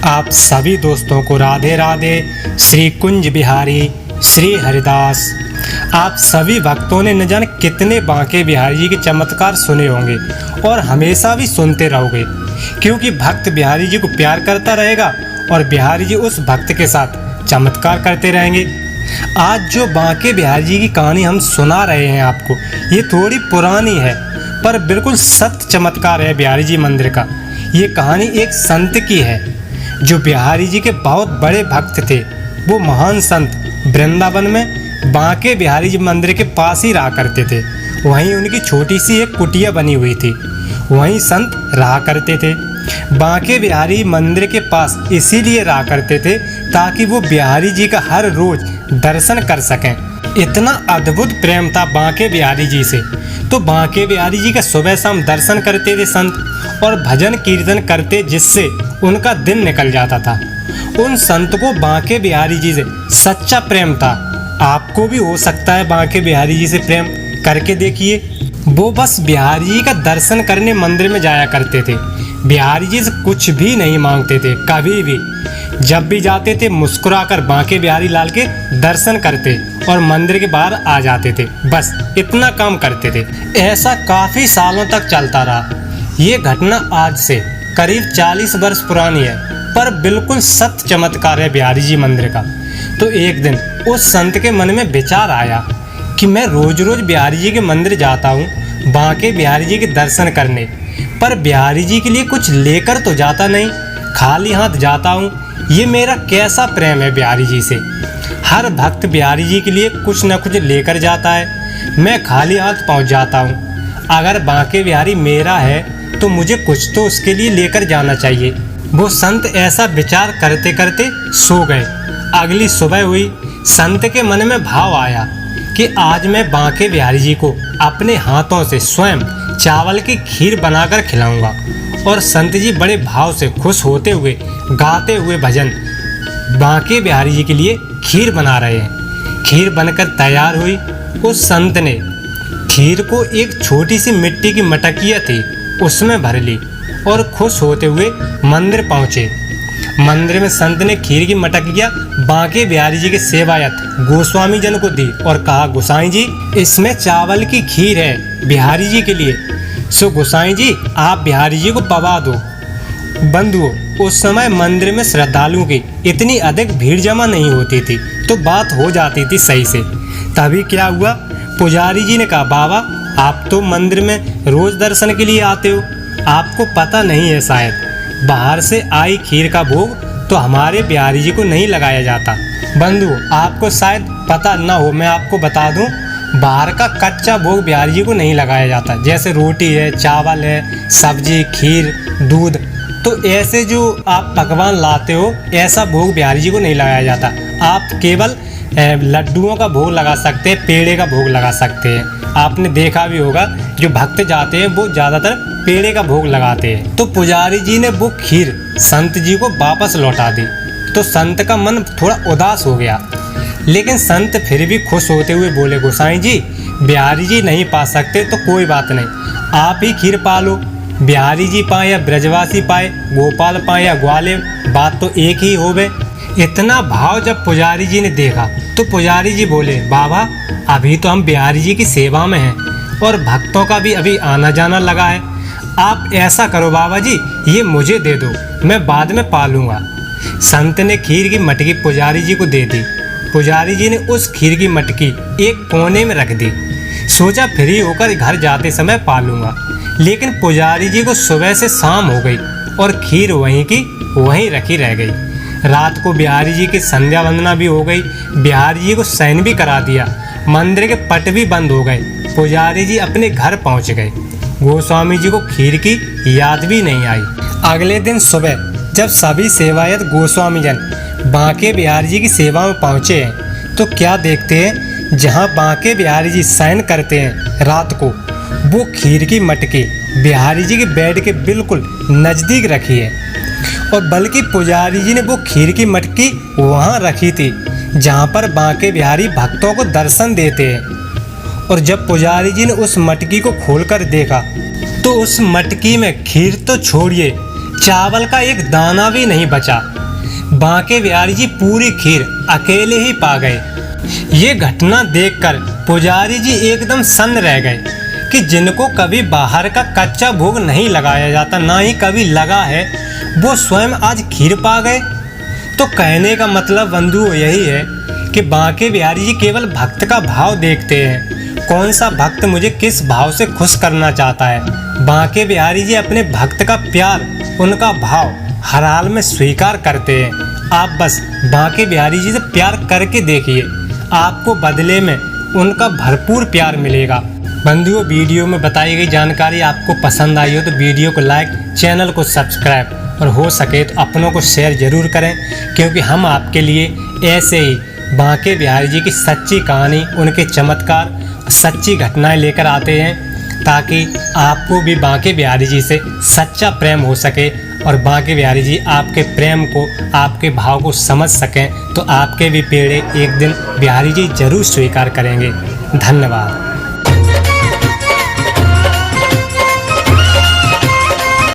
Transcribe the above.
आप सभी दोस्तों को राधे राधे। श्री कुंज बिहारी श्री हरिदास। आप सभी भक्तों ने न जाने कितने बांके बिहारी जी के चमत्कार सुने होंगे और हमेशा भी सुनते रहोगे, क्योंकि भक्त बिहारी जी को प्यार करता रहेगा और बिहारी जी उस भक्त के साथ चमत्कार करते रहेंगे। आज जो बांके बिहारी जी की कहानी हम सुना रहे हैं आपको, ये थोड़ी पुरानी है पर बिल्कुल सत्य चमत्कार है बिहारी जी मंदिर का। ये कहानी एक संत की है जो बिहारी जी के बहुत बड़े भक्त थे। वो महान संत वृंदावन में बांके बिहारी जी मंदिर के पास ही रहा करते थे। वहीं उनकी छोटी सी एक कुटिया बनी हुई थी, वहीं संत रहा करते थे। बांके बिहारी मंदिर के पास इसीलिए रहा करते थे ताकि वो बिहारी जी का हर रोज दर्शन कर सकें। इतना अद्भुत प्रेम था बांके बिहारी जी से, तो बांके बिहारी जी का सुबह शाम दर्शन करते थे संत और भजन कीर्तन करते, जिससे उनका दिन निकल जाता था। उन संत को बांके बिहारी जी से सच्चा प्रेम था। आपको भी हो सकता है बांके बिहारी जी से प्रेम, करके देखिए। वो बस बिहारी जी का दर्शन करने मंदिर में जाया करते थे। बिहारी जी से कुछ भी नहीं मांगते थे कभी भी। जब भी जाते थे मुस्कुराकर बांके बिहारी लाल के दर्शन करते और मंदिर के बाहर आ जाते थे। बस इतना काम करते थे। ऐसा काफ़ी सालों तक चलता रहा। ये घटना आज से करीब 40 वर्ष पुरानी है, पर बिल्कुल सत्य चमत्कार है बिहारी जी मंदिर का। तो एक दिन उस संत के मन में विचार आया कि मैं रोज रोज बिहारी जी के मंदिर जाता हूँ बांके बिहारी जी के दर्शन करने, पर बिहारी जी के लिए कुछ लेकर तो जाता नहीं, खाली हाथ जाता हूँ। ये मेरा कैसा प्रेम है बिहारी जी से। हर भक्त बिहारी जी के लिए कुछ न कुछ लेकर जाता है, मैं खाली हाथ पहुँच जाता हूँ। अगर बांके बिहारी मेरा है तो मुझे कुछ तो उसके लिए लेकर जाना चाहिए। वो संत ऐसा विचार करते करते सो गए। अगली सुबह हुई, संत के मन में भाव आया कि आज मैं बांके बिहारी जी को अपने हाथों से स्वयं चावल की खीर बनाकर खिलाऊंगा। और संत जी बड़े भाव से खुश होते हुए गाते हुए भजन बांके बिहारी जी के लिए खीर बना रहे हैं। खीर बनकर तैयार हुई। उस संत ने खीर को एक छोटी सी मिट्टी की मटकिया थी उसमें भर ली और खुश होते हुए मंदिर पहुँचे। मंदिर में संत ने खीर की मटकिया बांके बिहारी जी के सेवायत गोस्वामी जन को दी और कहा, गोसाई जी इसमें चावल की खीर है बिहारी जी के लिए, सो गोसाई जी आप बिहारी जी को पवा दो। बंधुओं, उस समय मंदिर में श्रद्धालुओं की इतनी अधिक भीड़ जमा नहीं होती थी, तो बात हो जाती थी सही से। तभी क्या हुआ, पुजारी जी ने कहा, बाबा आप तो मंदिर में रोज दर्शन के लिए आते हो, आपको पता नहीं है शायद बाहर से आई खीर का भोग तो हमारे बिहारी जी को नहीं लगाया जाता। बंधु आपको शायद पता ना हो, मैं आपको बता दूं, बाहर का कच्चा भोग बिहारी जी को नहीं लगाया जाता। जैसे रोटी है, चावल है, सब्जी, खीर, दूध, तो ऐसे जो आप पकवान लाते हो ऐसा भोग बिहारी जी को नहीं लगाया जाता। आप केवल लड्डुओं का भोग लगा सकते हैं, पेड़े का भोग लगा सकते हैं। आपने देखा भी होगा जो भक्त जाते हैं वो ज़्यादातर पेड़े का भोग लगाते हैं। तो पुजारी जी ने वो खीर संत जी को वापस लौटा दी। तो संत का मन थोड़ा उदास हो गया, लेकिन संत फिर भी खुश होते हुए बोले, गोसाई जी बिहारी जी नहीं पा सकते तो कोई बात नहीं, आप ही खीर पा लो। बिहारी जी पाए या ब्रजवासी पाए, गोपाल पाए या ग्वाले, बात तो एक ही होवे। इतना भाव जब पुजारी जी ने देखा तो पुजारी जी बोले, बाबा अभी तो हम बिहारी जी की सेवा में हैं और भक्तों का भी अभी आना जाना लगा है। आप ऐसा करो बाबा जी, ये मुझे दे दो, मैं बाद में पालूंगा। संत ने खीर की मटकी पुजारी जी को दे दी। पुजारी जी ने उस खीर की मटकी एक कोने में रख दी। सोचा फ्री होकर घर जाते समय पालूंगा, लेकिन पुजारी जी को सुबह से शाम हो गई और खीर वहीं की वहीं रखी रह गई। रात को बिहारी जी की संध्या वंदना भी हो गई, बिहारी जी को शयन भी करा दिया, मंदिर के पट भी बंद हो गए। पुजारी जी अपने घर पहुंच गए। गोस्वामी जी को खीर की याद भी नहीं आई। अगले दिन सुबह जब सभी सेवायत गोस्वामी जन बांके बिहारी जी की सेवा में पहुंचे हैं तो क्या देखते हैं, जहां बांके बिहारी जी शयन करते हैं रात को, वो खीर की मटकी बिहारी जी के बेड के बिल्कुल नज़दीक रखी है। और बल्कि पुजारी जी ने वो खीर की मटकी वहाँ रखी थी जहाँ पर बांके बिहारी भक्तों को दर्शन देते हैं। और जब पुजारी जी ने उस मटकी को खोलकर देखा तो उस मटकी में खीर तो छोड़िए, चावल का एक दाना भी नहीं बचा। बांके बिहारी जी पूरी खीर अकेले ही पा गए। ये घटना देखकर पुजारी जी एकदम सन्न रह गए कि जिनको कभी बाहर का कच्चा भोग नहीं लगाया जाता, ना ही कभी लगा है, वो स्वयं आज खीर पा गए। तो कहने का मतलब बंधुओं यही है कि बांके बिहारी जी केवल भक्त का भाव देखते हैं, कौन सा भक्त मुझे किस भाव से खुश करना चाहता है। बांके बिहारी जी अपने भक्त का प्यार, उनका भाव हर हाल में स्वीकार करते हैं। आप बस बांके बिहारी जी से प्यार करके देखिए, आपको बदले में उनका भरपूर प्यार मिलेगा। बंधुओं, वीडियो में बताई गई जानकारी आपको पसंद आई हो तो वीडियो को लाइक, चैनल को सब्सक्राइब और हो सके तो अपनों को शेयर जरूर करें, क्योंकि हम आपके लिए ऐसे ही बांके बिहारी जी की सच्ची कहानी, उनके चमत्कार, सच्ची घटनाएं लेकर आते हैं, ताकि आपको भी बांके बिहारी जी से सच्चा प्रेम हो सके और बांके बिहारी जी आपके प्रेम को, आपके भाव को समझ सकें, तो आपके भी पेड़े एक दिन बिहारी जी जरूर स्वीकार करेंगे। धन्यवाद।